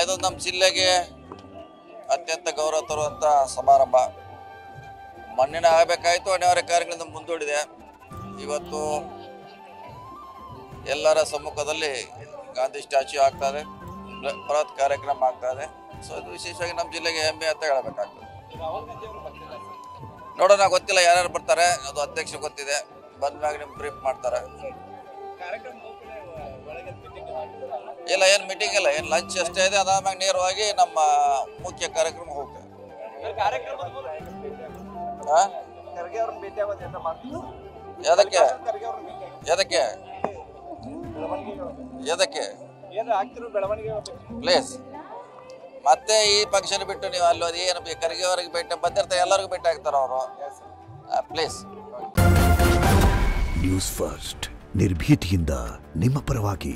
ಇದು ನಮ್ಮ ಜಿಲ್ಲೆಗೆ ಅತ್ಯಂತ ಗೌರವ ತರುವಂಥ ಸಮಾರಂಭ. ಮಣ್ಣಿನ ಆಗಬೇಕಾಯಿತು, ಅನಿವಾರ್ಯ ಕಾರ್ಯಗಳಿಂದ ಮುಂದೂಡಿದೆ. ಇವತ್ತು ಎಲ್ಲರ ಸಮ್ಮುಖದಲ್ಲಿ ಗಾಂಧಿ ಸ್ಟ್ಯಾಚ್ಯೂ ಆಗ್ತದೆ, ಬೃಹತ್ ಕಾರ್ಯಕ್ರಮ ಆಗ್ತದೆ. ಸೊ ಇದು ವಿಶೇಷವಾಗಿ ನಮ್ಮ ಜಿಲ್ಲೆಗೆ ಹೆಮ್ಮೆ ಅಂತ ಹೇಳಬೇಕಾಗ್ತದೆ. ನೋಡೋಣ, ಗೊತ್ತಿಲ್ಲ ಯಾರ್ಯಾರು ಬರ್ತಾರೆ, ಅದು ಅಧ್ಯಕ್ಷರು ಗೊತ್ತಿದೆ. ಬಂದ್ಮ್ಯಾಗ ನಿಮ್ಗೆ ಬ್ರೀಫ್ ಮಾಡ್ತಾರೆ. ಇಲ್ಲ, ಏನು ಮೀಟಿಂಗ್ ಇಲ್ಲ, ಏನು ಲಂಚ್ ಅಷ್ಟೇ ಇದೆ. ಅದಾದ್ಮೇಲೆ ನೇರವಾಗಿ ನಮ್ಮ ಮುಖ್ಯ ಕಾರ್ಯಕ್ರಮ ಹೋಗ್ತೇವೆ. ಎದಕ್ಕೆ ಎದಕ್ಕೆ ಎದಕ್ಕೆ ಪ್ಲೇಸ್ ಮತ್ತೆ ಈ ಫಂಕ್ಷನ್ ಬಿಟ್ಟು ನೀವು ಅಲ್ಲಿ ಏನು ಖರ್ಗೆ ಅವರಿಗೆ ಭೇಟಿ ಬಂದಿರ್ತಾರೆ, ಎಲ್ಲರಿಗೂ ಭೇಟಿ ಆಗ್ತಾರೆ ಅವರು. ಪ್ಲೇಸ್ ನ್ಯೂಸ್ ಫಸ್ಟ್ ನಿರ್ಭೀತಿಯಿಂದ ನಿಮ್ಮ ಪರವಾಗಿ.